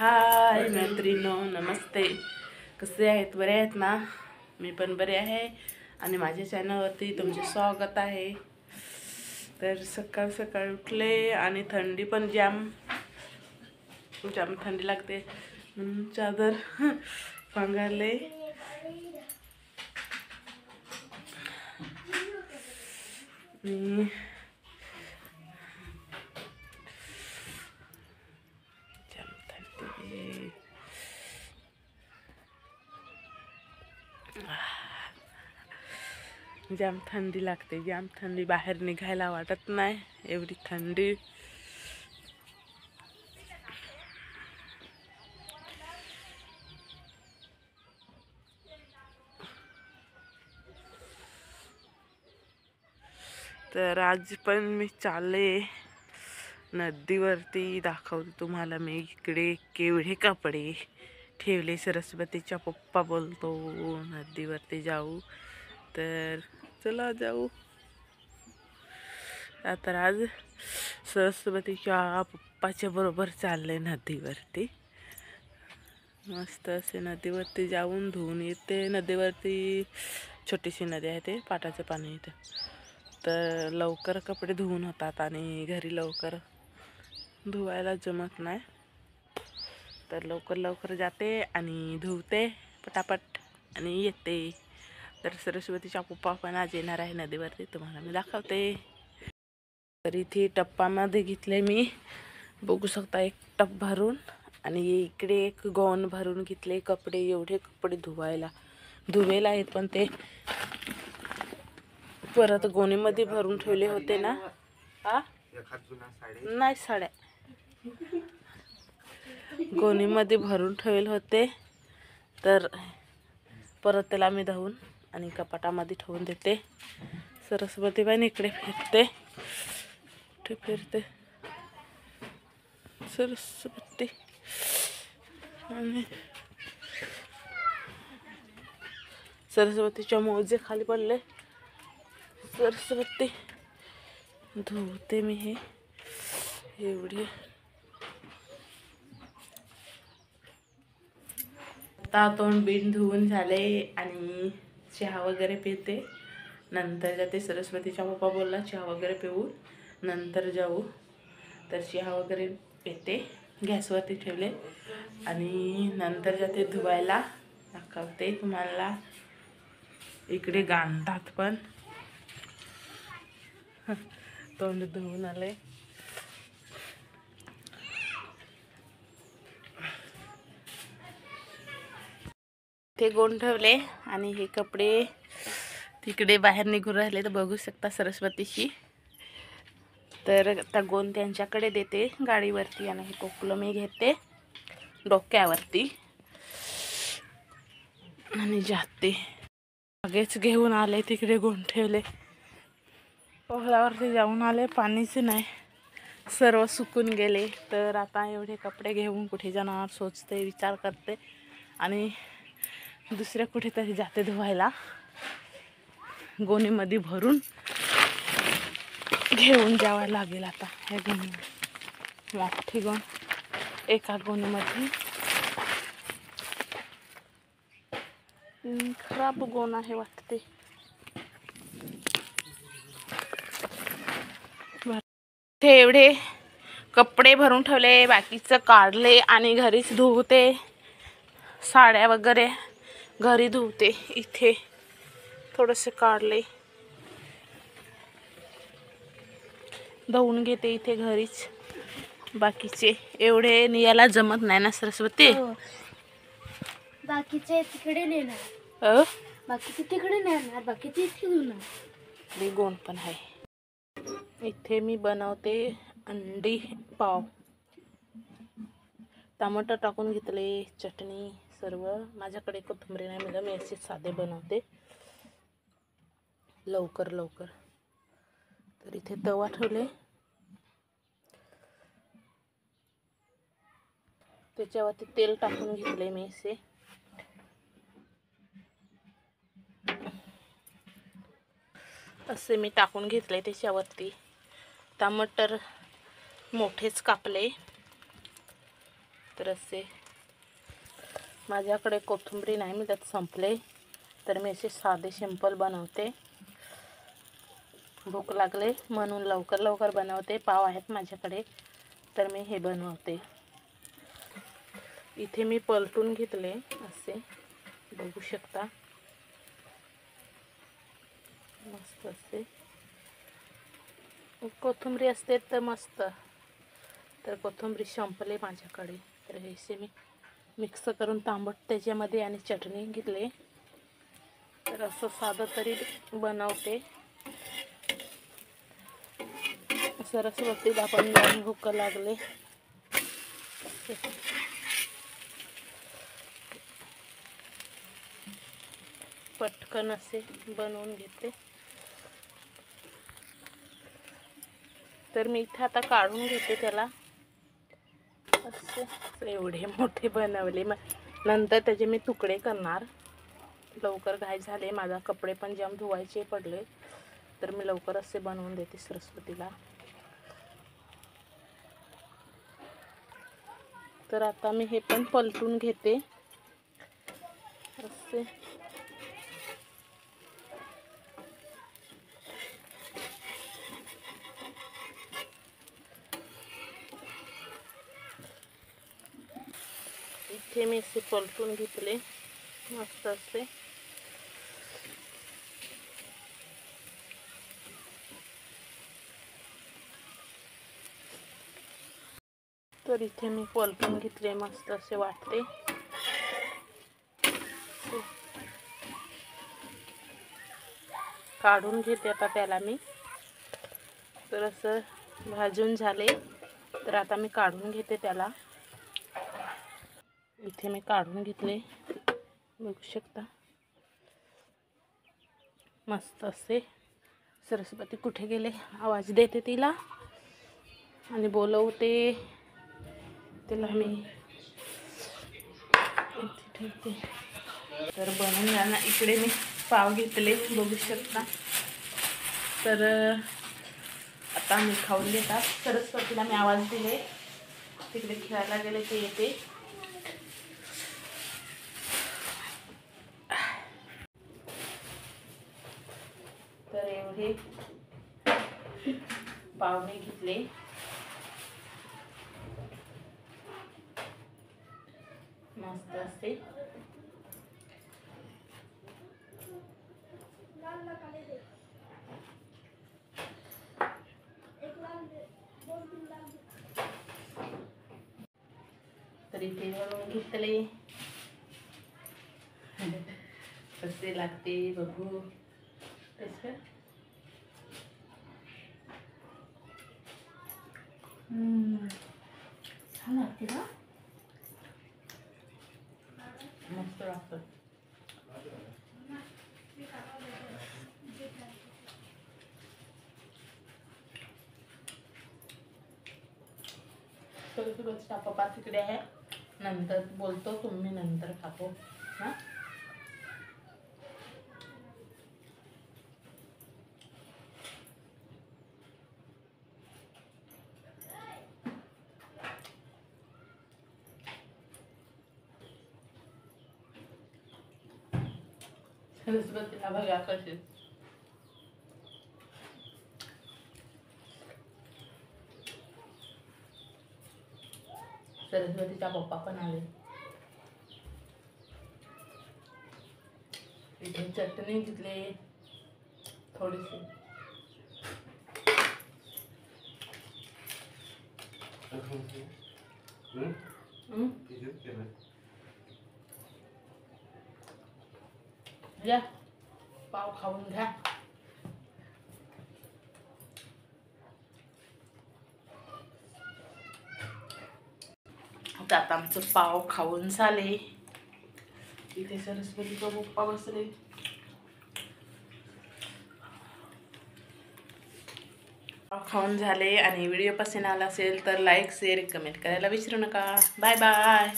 हाय मैत्रिणो, नमस्ते. कसे आहेत? बरे आहेत ना? मी पण बरे आहे आणि माझ्या चॅनलवरती तुमचे स्वागत आहे. तर सकाळ सकाळ उठले आणि थंडी पण जाम थंडी लागते म्हणून चादर पांघरले. जाम थंडी लागते, जाम थंडी. बाहेर निघायला वाटत नाही, एवढी थंडी. तर आज पण मी चालले नदीवरती. दाखवते तुम्हाला मी इकडे केवढे कपडे ठेवले. सरस्वतीचा पप्पा बोलतो नदीवरती जाऊ, तर चला जाऊ. तर आज सरस्वतीच्या पप्पाच्या बरोबर चालले नदीवरती. मस्त असे नदीवरती जाऊन धुवून येते. नदीवरती छोटीशी नदी आहे, ते पाटाचं पाणी येते, तर लवकर कपडे धुवून होतात आणि घरी लवकर धुवायला जमत नाही. तर लवकर लवकर जाते आणि धुवते पटापट आणि येते. तर सरस्वतीचा पप्पा पण आज येणार आहे नदीवरती, तुम्हाला मी दाखवते. तर इथे टप्पामध्ये घेतले मी, बघू शकता, एक टप भरून, आणि इकडे एक गौन भरून घेतले कपडे. एवढे कपडे धुवेला आहेत, पण ते परत गोणीमध्ये भरून ठेवले होते ना. नाही, साड्या गोणीमध्ये भरून ठेवले होते, तर परत त्याला मी धुवून आणि कपाटामध्ये ठेवून देते. सरस्वती पण इकडे फिरते सरस्वती. आणि सरस्वतीच्या मोजे खाली पडले. सरस्वती धुवते मी हे एवढे. आता तोंड बिन धुवून झाले आणि चहा वगैरे पिते. नंतर जाते. सरस्वतीचा पप्पा बोलला चहा वगैरे पिऊ नंतर जाऊ, तर चहा वगैरे पिते. गॅसवरती ठेवले आणि नंतर जाते धुवायला. दाखवते तुम्हाला. इकडे गांधात पण तोंड धुवून आले. ते गोंड ठेवले आणि हे कपडे तिकडे बाहेर निघून राहिले, तर बघू शकता सरस्वतीशी. तर आता गोंद त्यांच्याकडे देते गाडीवरती आणि हे टोपलं मी घेते डोक्यावरती आणि जाते. मागेच घेऊन आले, तिकडे गोंद ठेवले. पोहळावरती जाऊन आले, पाणीच नाही, सर्व सुकून गेले. तर आता एवढे कपडे घेऊन कुठे जाणार सोचते, विचार करते आणि दुसऱ्या कुठेतरी जाते धुवायला. गोणीमध्ये भरून घेऊन जावं लागेल आता. हे गोणी मोठी गोण, एका गोणीमध्ये खराब गोण आहे वाटते. ते एवढे कपडे भरून ठेवले, बाकीचं काढले आणि घरीच धुवते. साड्या वगैरे घरी धुवते. इथे थोडेसे काढले, धुवून घेते इथे घरीच. बाकीचे एवढे नियाला जमत नाही ना सरस्वती. बाकीचे तिकडे नेणार, बाकीचे तिकडे नेणार, बाकीचे इथे धुणार. गोण पण आहे. इथे मी बनवते अंडी पाव. टमाटर टाकून घेतले, चटणी सर्व. माझ्याकडे कोथिंबीर नाही, म्हणजे मी असे साधे बनवते लवकर लवकर. तर इथे तवा ठेवले, त्याच्यावरती तेल टाकून घेतले मी असे मी टाकून घेतले. त्याच्यावरती टमाटर मोठेच कापले, तर असे माझ्याकडे कोथिंबरी नाही, मी त्यात संपले, तर मी असे साधे सिंपल बनवते. भूक लागले म्हणून लवकर लवकर बनवते. पाव आहेत माझ्याकडे तर मी हे बनवते. इथे मी पलटून घेतले असे बघू शकता. मस्त असे कोथिंबरी असते तर मस्त. तर कोथिंबरी संपले माझ्याकडे, तर हे मी मिक्स करून तांबट त्याच्यामध्ये आणि चटणी घेतले. तर असं साधं तरी बनवते. सरस्वतीला पण भूक लागले. पटकन असे बनवून घेते. तर मी इथे आता काढून घेते त्याला. असे एवढे मोठे बनवले, मग नंतर त्याचे मी तुकडे करणार. लवकर घाई झाले, माझा कपडे पण जाम धुवायचे पडले, तर मी लवकर असे बनवून देते सरस्वतीला. तर आता मी हे पण पलटून घेते असे. इथे मी असे पलटून घेतले मस्त असे. तर इथे मी पलटून घेतले मस्त असे वाटते. काढून घेते आता त्याला मी. तर असं भाजून झाले, तर आता मी काढून घेते त्याला. इथे मी काढून घेतले बघू शकता. मस्त असे. सरस्वती कुठे गेले? आवाज देते तिला आणि बोलवते तिला मी. ठेवते. तर बनवून जाणार. इकडे मी पाव घेतले बघू शकता. तर आता मी खाऊन घेतात. सरस्वतीला मी आवाज दिले, तिकडे खेळायला गेले ते येते. तर एवढे पाव मी घेतले. मस्त असते. तर इथे बनवून घेतले. कसे लागते बघू. कसं छान लागते ना, मस्त लागतं. सरस्वतीचा पप्पा तिकडे आहे, नंतर बोलतो, तुम्ही नंतर खातो ना. सरस्वतीला बघा कसे. सरस्वतीचा पप्पा पण आले. इथे चटणी घेतली थोडीशी. या पाव खाऊन घ्या. आता आमचं पाव खाऊन झाले. इथे सरस्वतीचा पप्पा बसले. पाव खाऊन झाले आणि व्हिडिओ पसंत आला असेल तर लाईक शेअर कमेंट करायला विसरू नका. Bye bye.